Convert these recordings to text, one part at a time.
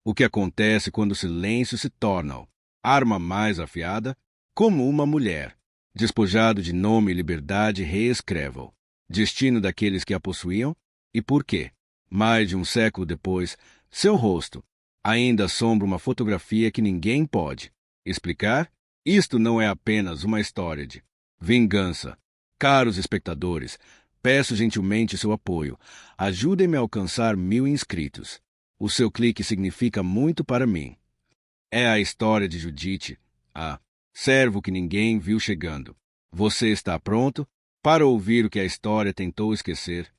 O que acontece quando o silêncio se torna a arma mais afiada? Como uma mulher, despojado de nome e liberdade, reescreve o destino daqueles que a possuíam? E por quê? Mais de um século depois, seu rosto ainda assombra uma fotografia que ninguém pode explicar? Isto não é apenas uma história de vingança. Caros espectadores, peço gentilmente seu apoio. Ajudem-me a alcançar 1000 inscritos. O seu clique significa muito para mim. É a história de Judite, a servo que ninguém viu chegando. Você está pronto para ouvir o que a história tentou esquecer?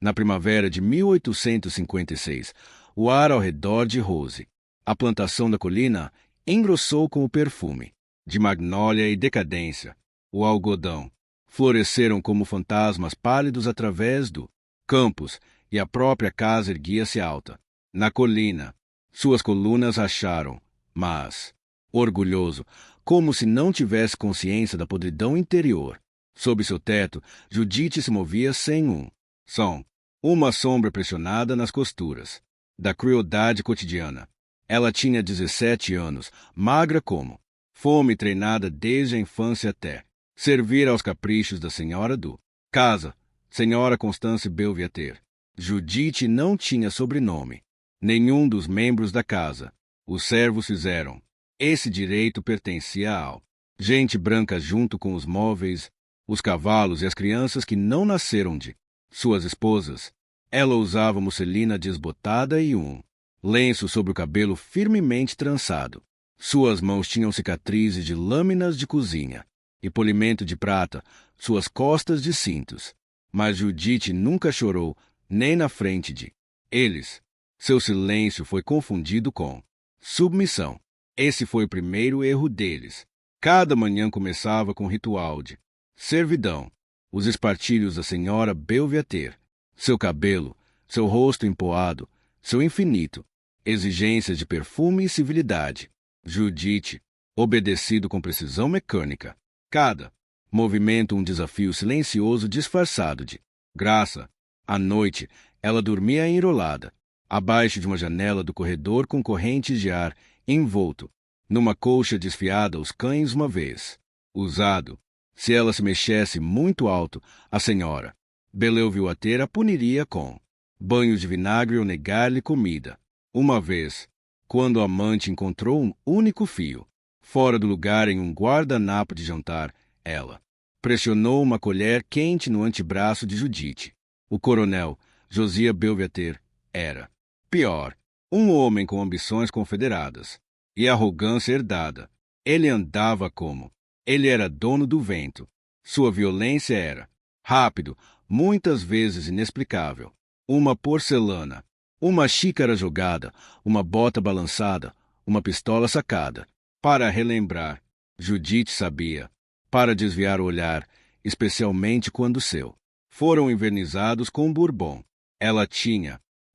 Na primavera de 1856, o ar ao redor de Rose, a plantação da colina, engrossou com o perfume de magnólia e decadência. O algodão floresceram como fantasmas pálidos através do campus, e a própria casa erguia-se alta na colina. Suas colunas racharam, mas, orgulhoso, como se não tivesse consciência da podridão interior. Sob seu teto, Judite se movia sem um som, uma sombra pressionada nas costuras da crueldade cotidiana. Ela tinha 17 anos, magra como fome, treinada desde a infância até servir aos caprichos da senhora do casa, senhora Constance Belviater. Judite não tinha sobrenome. Nenhum dos membros da casa. Os servos fizeram. Esse direito pertencia ao gente branca junto com os móveis, os cavalos e as crianças que não nasceram de suas esposas. Ela usava musselina desbotada e um lenço sobre o cabelo firmemente trançado. Suas mãos tinham cicatrizes de lâminas de cozinha e polimento de prata, suas costas de cintos. Mas Judite nunca chorou, nem na frente de eles. Seu silêncio foi confundido com submissão. Esse foi o primeiro erro deles. Cada manhã começava com um ritual de servidão. Os espartilhos da senhora Belviater, seu cabelo, seu rosto empoado, seu infinito exigências de perfume e civilidade. Judite, obedecido com precisão mecânica. Cada movimento um desafio silencioso disfarçado de graça. À noite, ela dormia enrolada, abaixo de uma janela do corredor com correntes de ar envolto numa colcha desfiada aos cães uma vez usado. Se ela se mexesse muito alto, a senhora Beleuvilhater a puniria com banhos de vinagre ou negar-lhe comida. Uma vez, quando a amante encontrou um único fio fora do lugar em um guardanapo de jantar, ela pressionou uma colher quente no antebraço de Judite. O coronel Josiah Belviater era pior, um homem com ambições confederadas e arrogância herdada. Ele andava como ele era dono do vento. Sua violência era rápido, muitas vezes inexplicável. Uma porcelana, uma xícara jogada, uma bota balançada, uma pistola sacada. Para relembrar, Judite sabia. Para desviar o olhar, especialmente quando seu foram envernizados com bourbon. Ela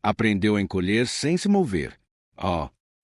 aprendeu a encolher sem se mover.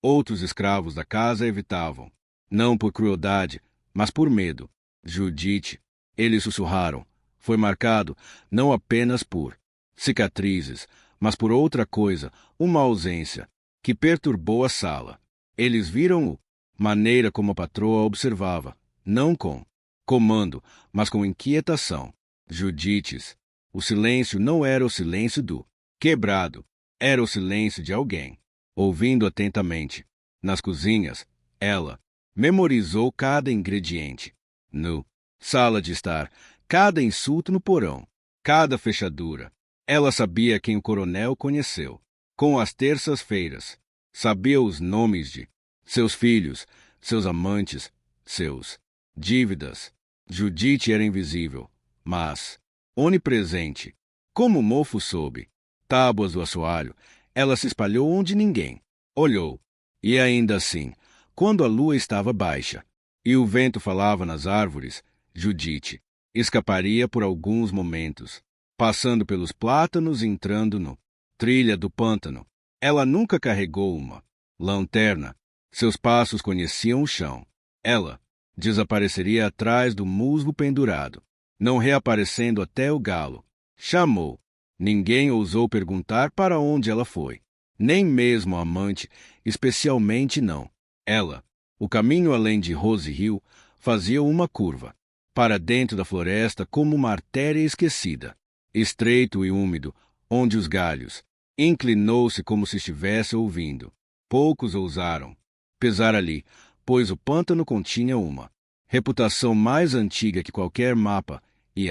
Outros escravos da casa evitavam, não por crueldade, mas por medo. Judite, eles sussurraram, foi marcado não apenas por cicatrizes, mas por outra coisa, uma ausência que perturbou a sala. Eles viram maneira como a patroa observava, não com comando, mas com inquietação. Judites, o silêncio não era o silêncio do quebrado, era o silêncio de alguém ouvindo atentamente. Nas cozinhas, ela memorizou cada ingrediente. No sala de estar, cada insulto no porão, cada fechadura. Ela sabia quem o coronel conheceu. Com as terças-feiras, sabia os nomes de seus filhos, seus amantes, seus dívidas. Judite era invisível, mas onipresente. Como o mofo sob tábuas do assoalho, ela se espalhou onde ninguém olhou. E ainda assim, quando a lua estava baixa e o vento falava nas árvores, Judite escaparia por alguns momentos, passando pelos plátanos e entrando no trilha do pântano. Ela nunca carregou uma lanterna. Seus passos conheciam o chão. Ela desapareceria atrás do musgo pendurado, não reaparecendo até o galo chamou. Ninguém ousou perguntar para onde ela foi. Nem mesmo a amante, especialmente não. Ela, o caminho além de Rose Hill, fazia uma curva, para dentro da floresta como uma artéria esquecida, estreito e úmido, onde os galhos. Inclinou-se como se estivesse ouvindo. Poucos ousaram pesar ali, pois o pântano continha uma reputação mais antiga que qualquer mapa, e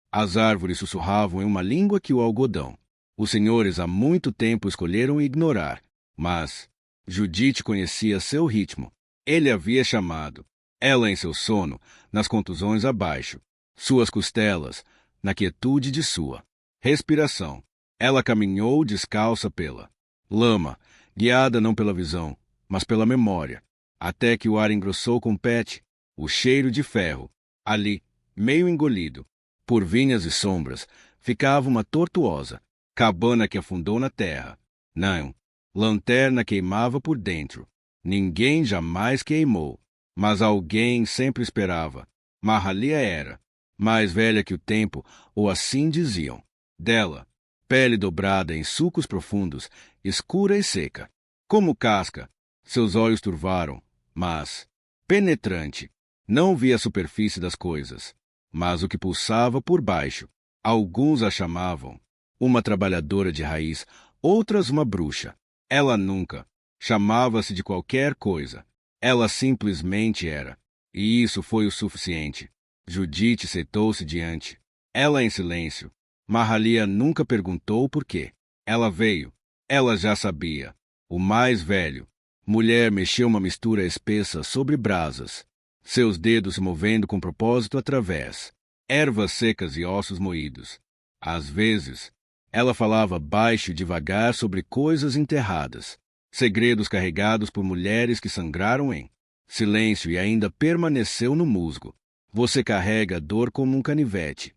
as árvores sussurravam em uma língua que o algodão. Os senhores há muito tempo escolheram ignorar, mas Judite conhecia seu ritmo. Ele havia chamado. Ela em seu sono, nas contusões abaixo, suas costelas, na quietude de sua respiração. Ela caminhou descalça pela lama, guiada não pela visão, mas pela memória, até que o ar engrossou com Pet, o cheiro de ferro. Ali, meio engolido por vinhas e sombras, ficava uma tortuosa cabana que afundou na terra. Não, lanterna queimava por dentro. Ninguém jamais queimou, mas alguém sempre esperava. Mahalia era mais velha que o tempo, ou assim diziam. Dela, pele dobrada em sulcos profundos, escura e seca, como casca. Seus olhos turvaram, mas penetrante. Não via a superfície das coisas, mas o que pulsava por baixo. Alguns a chamavam uma trabalhadora de raiz, outras uma bruxa. Ela nunca chamava-se de qualquer coisa. Ela simplesmente era. E isso foi o suficiente. Judite sentou-se diante. Ela em silêncio. Mahalia nunca perguntou por quê. Ela veio. Ela já sabia. O mais velho. Mulher mexeu uma mistura espessa sobre brasas, seus dedos se movendo com propósito através ervas secas e ossos moídos. Às vezes, ela falava baixo e devagar sobre coisas enterradas, segredos carregados por mulheres que sangraram em silêncio e ainda permaneceu no musgo. Você carrega a dor como um canivete.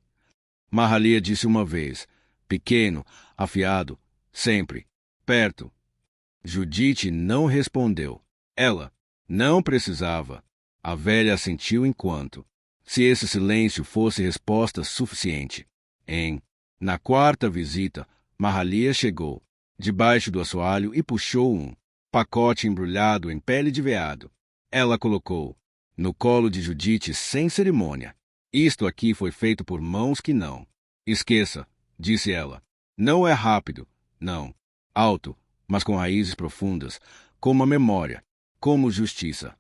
Mahalia disse uma vez, pequeno, afiado, sempre, perto. Judite não respondeu. Ela não precisava. A velha assentiu enquanto, se esse silêncio fosse resposta suficiente. Na quarta visita, Mahalia chegou, debaixo do assoalho e puxou um pacote embrulhado em pele de veado. Ela colocou no colo de Judite sem cerimônia. Isto aqui foi feito por mãos que não. Esqueça, disse ela. Não é rápido, não. Alto, mas com raízes profundas, como a memória, como justiça.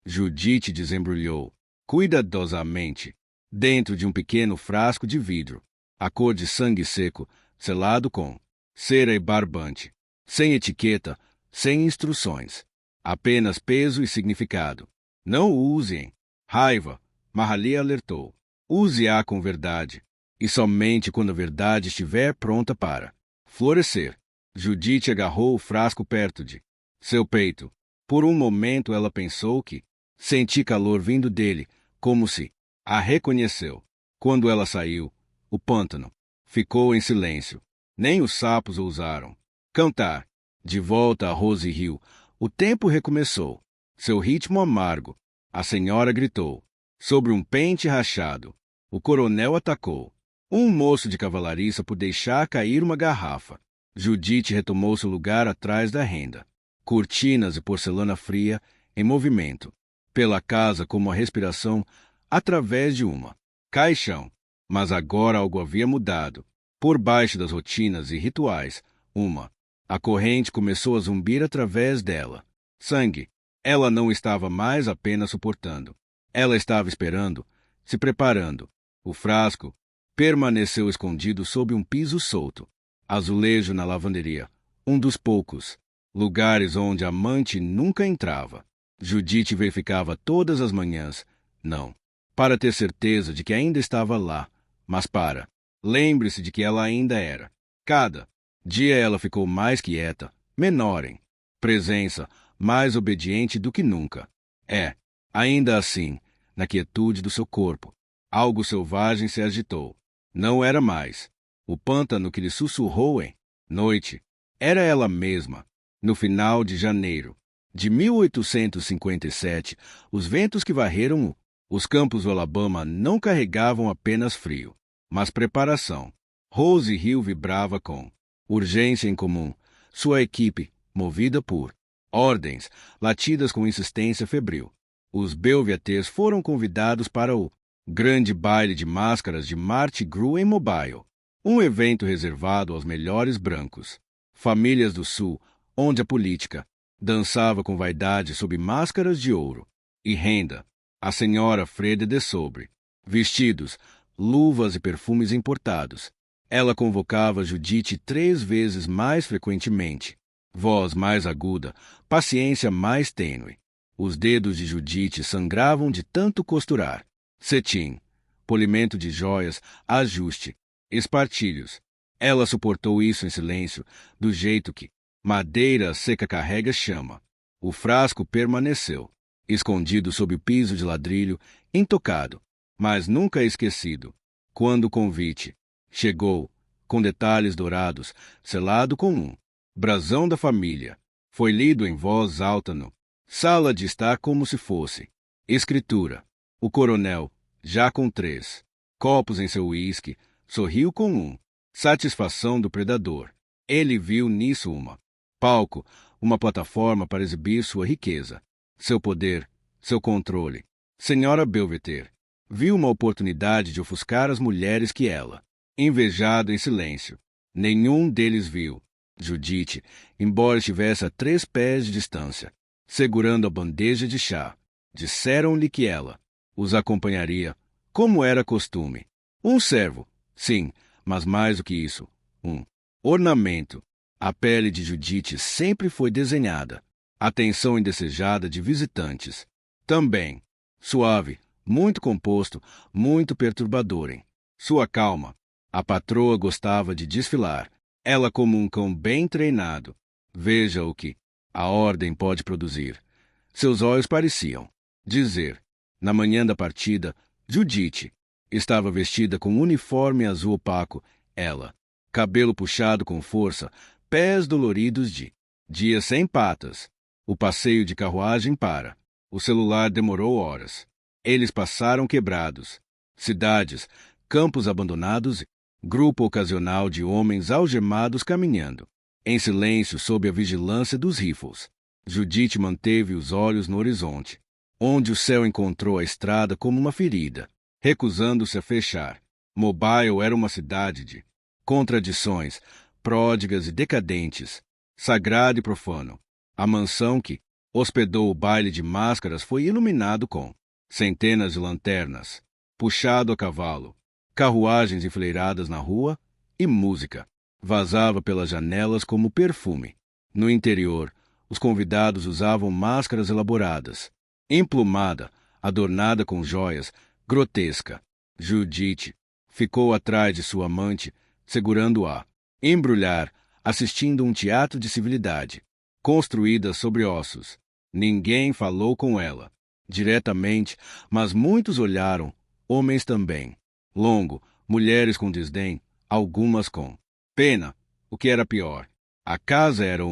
Judite desembrulhou, cuidadosamente, dentro de um pequeno frasco de vidro, a cor de sangue seco, selado com cera e barbante, sem etiqueta, sem instruções, apenas peso e significado. Não o usem. Raiva, Mahalia alertou. Use-a com verdade, e somente quando a verdade estiver pronta para florescer. Judite agarrou o frasco perto de seu peito. Por um momento ela pensou que senti calor vindo dele, como se a reconheceu. Quando ela saiu, o pântano ficou em silêncio. Nem os sapos ousaram cantar. De volta a Rose Hill, o tempo recomeçou. Seu ritmo amargo. A senhora gritou. Sobre um pente rachado, o coronel atacou um moço de cavalariça por deixar cair uma garrafa. Judite retomou seu lugar atrás da renda. Cortinas e porcelana fria em movimento. Pela casa como a respiração através de uma caixão. Mas agora algo havia mudado. Por baixo das rotinas e rituais, a corrente começou a zumbir através dela. Sangue. Ela não estava mais apenas suportando. Ela estava esperando, se preparando. O frasco permaneceu escondido sob um piso solto. Azulejo na lavanderia, um dos poucos lugares onde a amante nunca entrava. Judite verificava todas as manhãs, não para ter certeza de que ainda estava lá, mas para lembre-se de que ela ainda era. Cada dia ela ficou mais quieta, menor em presença, mais obediente do que nunca. Ainda assim, na quietude do seu corpo, algo selvagem se agitou. Não era mais o pântano que lhe sussurrou em noite. Era ela mesma. No final de janeiro de 1857, os ventos que varreram os campos do Alabama não carregavam apenas frio, mas preparação. Rose Hill vibrava com urgência incomum. Sua equipe, movida por ordens, latidas com insistência febril. Os Belviaters foram convidados para o grande baile de máscaras de Mardi Gras em Mobile, um evento reservado aos melhores brancos. Famílias do Sul, onde a política dançava com vaidade sob máscaras de ouro e renda. A senhora Freda de Sobre, vestidos, luvas e perfumes importados. Ela convocava Judite 3 vezes mais frequentemente. Voz mais aguda, paciência mais tênue. Os dedos de Judite sangravam de tanto costurar. Cetim, polimento de joias, ajuste, espartilhos. Ela suportou isso em silêncio, do jeito que madeira seca carrega chama. O frasco permaneceu, escondido sob o piso de ladrilho, intocado, mas nunca esquecido. Quando o convite chegou, com detalhes dourados, selado com um brasão da família, foi lido em voz alta no sala de estar como se fosse escritura. O coronel, já com 3 copos em seu uísque, sorriu com satisfação do predador. Ele viu nisso palco, uma plataforma para exibir sua riqueza, seu poder, seu controle. Senhora Belvedere viu uma oportunidade de ofuscar as mulheres que ela, invejado em silêncio. Nenhum deles viu. Judite, embora estivesse a 3 pés de distância, segurando a bandeja de chá, disseram-lhe que ela os acompanharia, como era costume. Um servo, sim, mas mais do que isso, um ornamento. A pele de Judite sempre foi desenhada. Atenção indesejada de visitantes. Também. Suave, muito composto, muito perturbador em sua calma. A patroa gostava de desfilar. Ela como um cão bem treinado. Veja o que a ordem pode produzir. Seus olhos pareciam dizer. Na manhã da partida, Judite estava vestida com um uniforme azul opaco. Ela, cabelo puxado com força, pés doloridos de dias sem patas. O passeio de carruagem para. O celular demorou horas. Eles passaram quebrados. Cidades, campos abandonados e grupo ocasional de homens algemados caminhando, em silêncio sob a vigilância dos rifles. Judite manteve os olhos no horizonte, onde o céu encontrou a estrada como uma ferida, recusando-se a fechar. Mobile era uma cidade de contradições, pródigas e decadentes, sagrado e profano. A mansão que hospedou o baile de máscaras foi iluminado com centenas de lanternas, puxado a cavalo, carruagens enfileiradas na rua e música vazava pelas janelas como perfume. No interior, os convidados usavam máscaras elaboradas, emplumada, adornada com joias, grotesca. Judite ficou atrás de sua amante, segurando-a, embrulhar, assistindo um teatro de civilidade, construída sobre ossos. Ninguém falou com ela, diretamente, mas muitos olharam, homens também. Longo, mulheres com desdém, algumas com pena. O que era pior, a casa era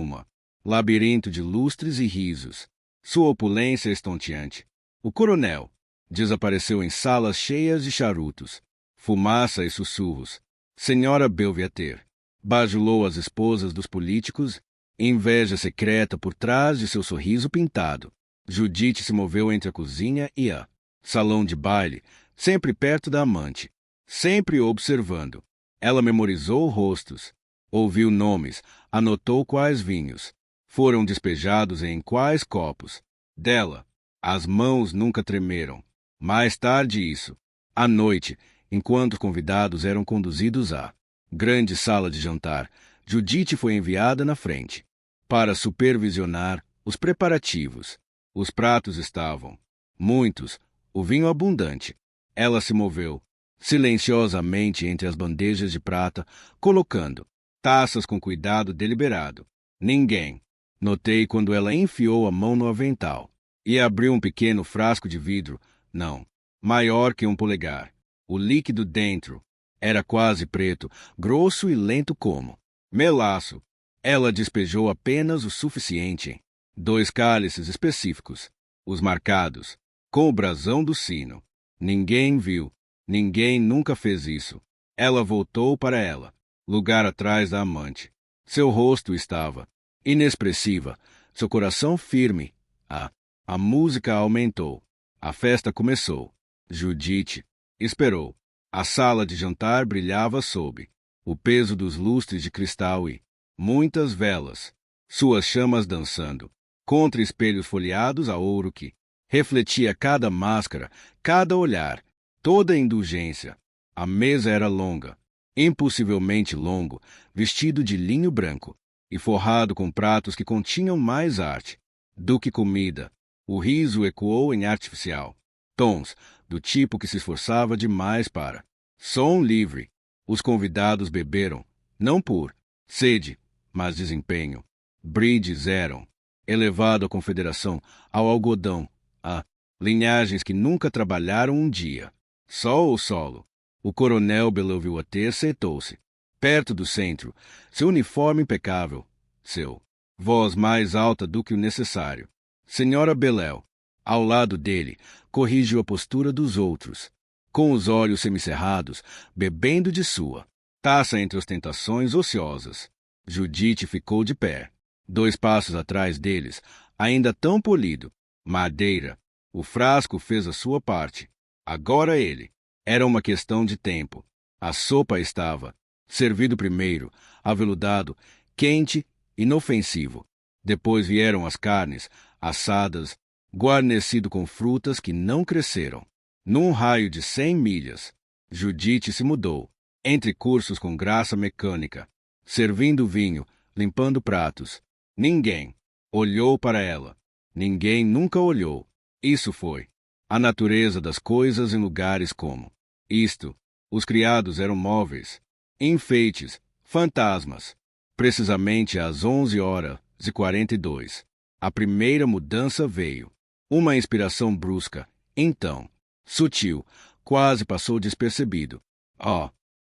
labirinto de lustres e risos. Sua opulência estonteante. O coronel desapareceu em salas cheias de charutos, fumaça e sussurros. Senhora Belvedere bajulou as esposas dos políticos, inveja secreta por trás de seu sorriso pintado. Judite se moveu entre a cozinha e a salão de baile, sempre perto da amante, sempre observando. Ela memorizou rostos, ouviu nomes, anotou quais vinhos foram despejados em quais copos. Dela, as mãos nunca tremeram. Mais tarde isso, à noite, enquanto os convidados eram conduzidos à grande sala de jantar, Judite foi enviada na frente para supervisionar os preparativos. Os pratos estavam muitos, o vinho abundante. Ela se moveu silenciosamente entre as bandejas de prata, colocando taças com cuidado deliberado. Ninguém. Notei quando ela enfiou a mão no avental e abriu um pequeno frasco de vidro, não, maior que um polegar. O líquido dentro era quase preto, grosso e lento como melaço. Ela despejou apenas o suficiente em 2 cálices específicos, os marcados com o brasão do sino. Ninguém viu, ninguém nunca fez isso. Ela voltou para ela, lugar atrás da amante. Seu rosto estava inexpressiva, seu coração firme. A música aumentou. A festa começou. Judite esperou. A sala de jantar brilhava sob o peso dos lustres de cristal e muitas velas, suas chamas dançando, contra espelhos folheados a ouro que refletia cada máscara, cada olhar, toda a indulgência. A mesa era longa, impossivelmente longo, vestido de linho branco e forrado com pratos que continham mais arte do que comida. O riso ecoou em artificial tons, do tipo que se esforçava demais para som livre. Os convidados beberam, não por sede, mas desempenho. Brides eram elevado à confederação, ao algodão, a linhagens que nunca trabalharam um dia. Sol ou solo. O coronel Belouvillette sentou-se perto do centro, seu uniforme impecável, seu voz mais alta do que o necessário. Senhora Bellel, ao lado dele, corrigiu a postura dos outros, com os olhos semicerrados, bebendo de sua taça entre ostentações ociosas. Judite ficou de pé, 2 passos atrás deles, ainda tão polido. Madeira. O frasco fez a sua parte. Agora ele. Era uma questão de tempo. A sopa estava servido primeiro, aveludado, quente, inofensivo. Depois vieram as carnes, assadas, guarnecido com frutas que não cresceram. Num raio de 100 milhas, Judite se mudou, entre cursos com graça mecânica, servindo vinho, limpando pratos. Ninguém olhou para ela. Ninguém nunca olhou. Isso foi a natureza das coisas em lugares como isto. Os criados eram móveis, enfeites, fantasmas. Precisamente às 11h42, a primeira mudança veio. Uma inspiração brusca, então, sutil, quase passou despercebido.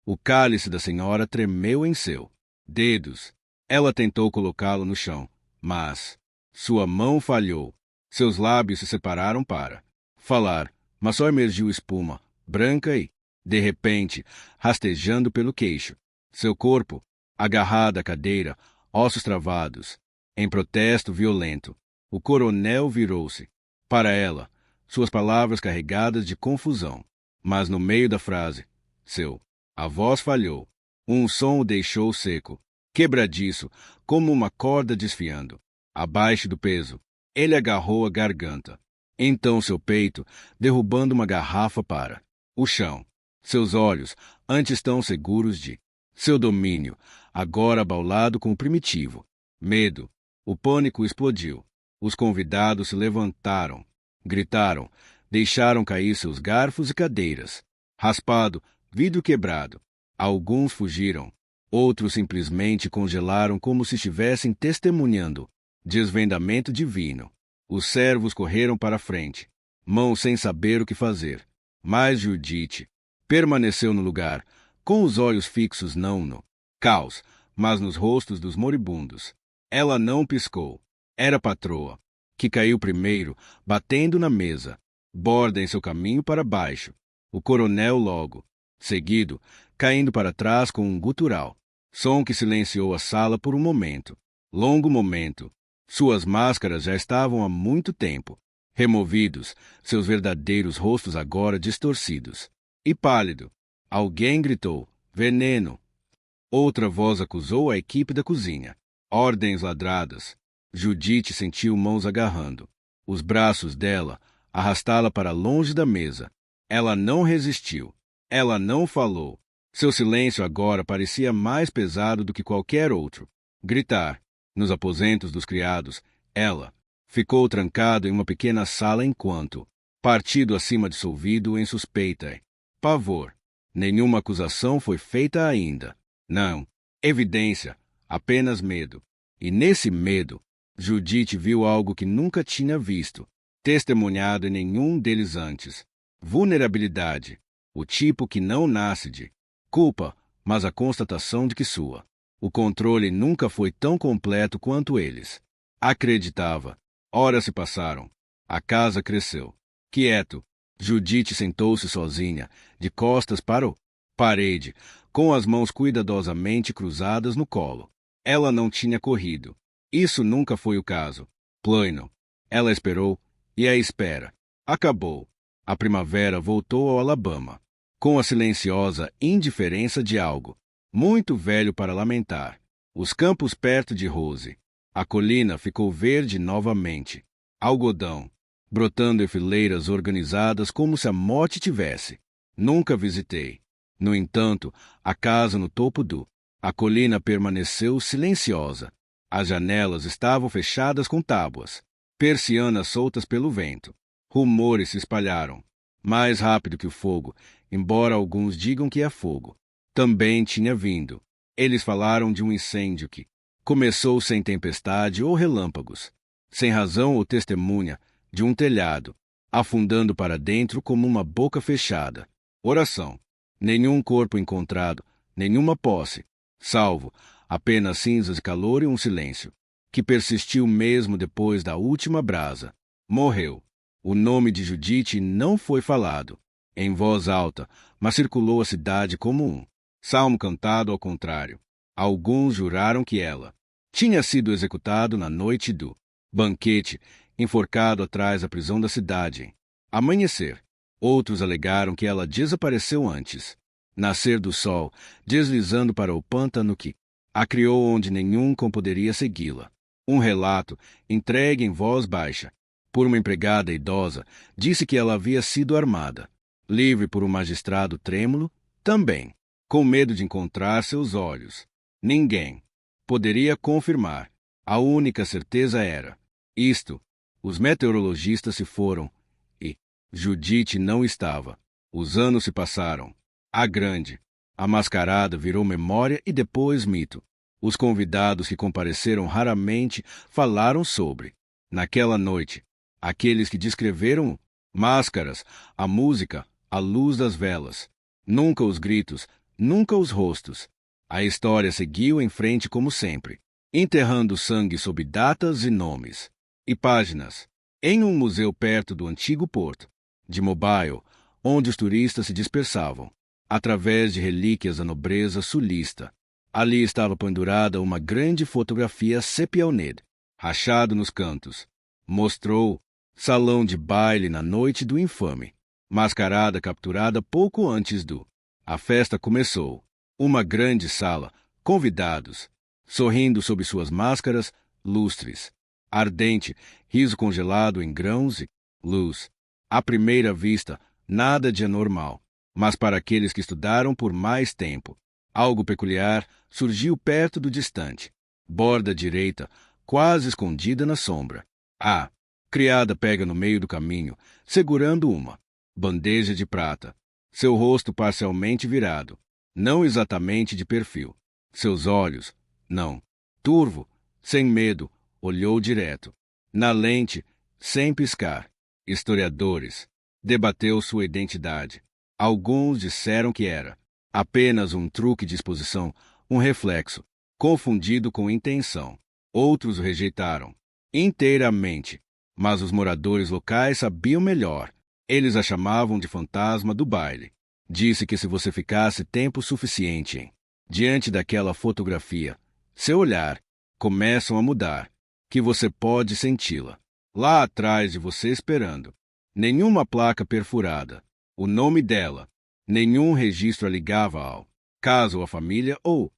O cálice da senhora tremeu em seu dedos. Ela tentou colocá-lo no chão, mas sua mão falhou. Seus lábios se separaram para falar, mas só emergiu espuma, branca e, de repente, rastejando pelo queixo. Seu corpo, agarrado à cadeira, ossos travados. Em protesto violento, o coronel virou-se para ela, suas palavras carregadas de confusão. Mas no meio da frase, a voz falhou. Um som o deixou seco, quebradiço, como uma corda desfiando. Abaixo do peso, ele agarrou a garganta. Então seu peito, derrubando uma garrafa para o chão. Seus olhos, antes tão seguros de seu domínio, agora abaulado com o primitivo medo. O pânico explodiu. Os convidados se levantaram, gritaram, deixaram cair seus garfos e cadeiras. Raspado, vidro quebrado. Alguns fugiram. Outros simplesmente congelaram como se estivessem testemunhando desvendamento divino. Os servos correram para a frente, mãos sem saber o que fazer. Mas Judite permaneceu no lugar, com os olhos fixos não no caos, mas nos rostos dos moribundos. Ela não piscou. Era a patroa, que caiu primeiro, batendo na mesa, borda em seu caminho para baixo. O coronel logo seguido, caindo para trás com um gutural, som que silenciou a sala por um momento. Longo momento. Suas máscaras já estavam há muito tempo removidos, seus verdadeiros rostos agora distorcidos. E pálido. Alguém gritou, veneno. Outra voz acusou a equipe da cozinha. Ordens ladradas. Judite sentiu mãos agarrando os braços dela, arrastá-la para longe da mesa. Ela não resistiu. Ela não falou. Seu silêncio agora parecia mais pesado do que qualquer outro. Gritar. Nos aposentos dos criados, ela ficou trancada em uma pequena sala enquanto, partido acima dissolvido em suspeita e pavor. Nenhuma acusação foi feita ainda. Não. Evidência. Apenas medo. E nesse medo, Judite viu algo que nunca tinha visto, testemunhado em nenhum deles antes. Vulnerabilidade. O tipo que não nasce de culpa, mas a constatação de que sua. O controle nunca foi tão completo quanto eles acreditava. Horas se passaram. A casa cresceu. Quieto. Judite sentou-se sozinha, de costas para a parede, com as mãos cuidadosamente cruzadas no colo. Ela não tinha corrido. Isso nunca foi o caso. Plano. Ela esperou, e a espera acabou. A primavera voltou ao Alabama, com a silenciosa indiferença de algo muito velho para lamentar. Os campos perto de Rose. A colina ficou verde novamente. Algodão, brotando em fileiras organizadas como se a morte tivesse. Nunca visitei. No entanto, a casa no topo a colina permaneceu silenciosa. As janelas estavam fechadas com tábuas, persianas soltas pelo vento. Rumores se espalharam, mais rápido que o fogo, embora alguns digam que é fogo. Também tinha vindo. Eles falaram de um incêndio que começou sem tempestade ou relâmpagos, sem razão ou testemunha, de um telhado, afundando para dentro como uma boca fechada. Oração. Nenhum corpo encontrado, nenhuma posse, salvo apenas cinzas e calor e um silêncio, que persistiu mesmo depois da última brasa. Morreu. O nome de Judite não foi falado em voz alta, mas circulou a cidade como um salmo cantado ao contrário. Alguns juraram que ela tinha sido executado na noite do banquete, enforcado atrás da prisão da cidade. Amanhecer. Outros alegaram que ela desapareceu antes. Nascer do sol, deslizando para o pântano que a criou onde nenhum cão poderia segui-la. Um relato, entregue em voz baixa, por uma empregada idosa, disse que ela havia sido armada. Livre por um magistrado trêmulo, também, com medo de encontrar seus olhos. Ninguém poderia confirmar. A única certeza era isto. Os meteorologistas se foram e Judite não estava. Os anos se passaram. A grande, a mascarada virou memória e depois mito. Os convidados que compareceram raramente falaram sobre. Naquela noite, aqueles que descreveram máscaras, a música, a luz das velas. Nunca os gritos, nunca os rostos. A história seguiu em frente como sempre, enterrando sangue sob datas e nomes. E páginas. Em um museu perto do antigo porto de Mobile, onde os turistas se dispersavam, através de relíquias da nobreza sulista. Ali estava pendurada uma grande fotografia sepia-ned, rachado nos cantos. Mostrou salão de baile na noite do infame. Mascarada capturada pouco antes a festa começou. Uma grande sala, convidados, sorrindo sob suas máscaras lustres. Ardente, riso congelado em grãos e luz. À primeira vista, nada de anormal. Mas para aqueles que estudaram por mais tempo, algo peculiar surgiu perto do distante. Borda direita, quase escondida na sombra. A criada pega no meio do caminho, segurando uma bandeja de prata. Seu rosto parcialmente virado, não exatamente de perfil. Seus olhos, não. Turvo, sem medo, olhou direto. Na lente, sem piscar. Historiadores. Debateu sua identidade. Alguns disseram que era apenas um truque de exposição, um reflexo, confundido com intenção. Outros o rejeitaram inteiramente, mas os moradores locais sabiam melhor. Eles a chamavam de fantasma do baile. Disse que se você ficasse tempo suficiente diante daquela fotografia, seu olhar começa a mudar, que você pode senti-la lá atrás de você esperando. Nenhuma placa perfurada, o nome dela, nenhum registro a ligava ao caso ou à família ou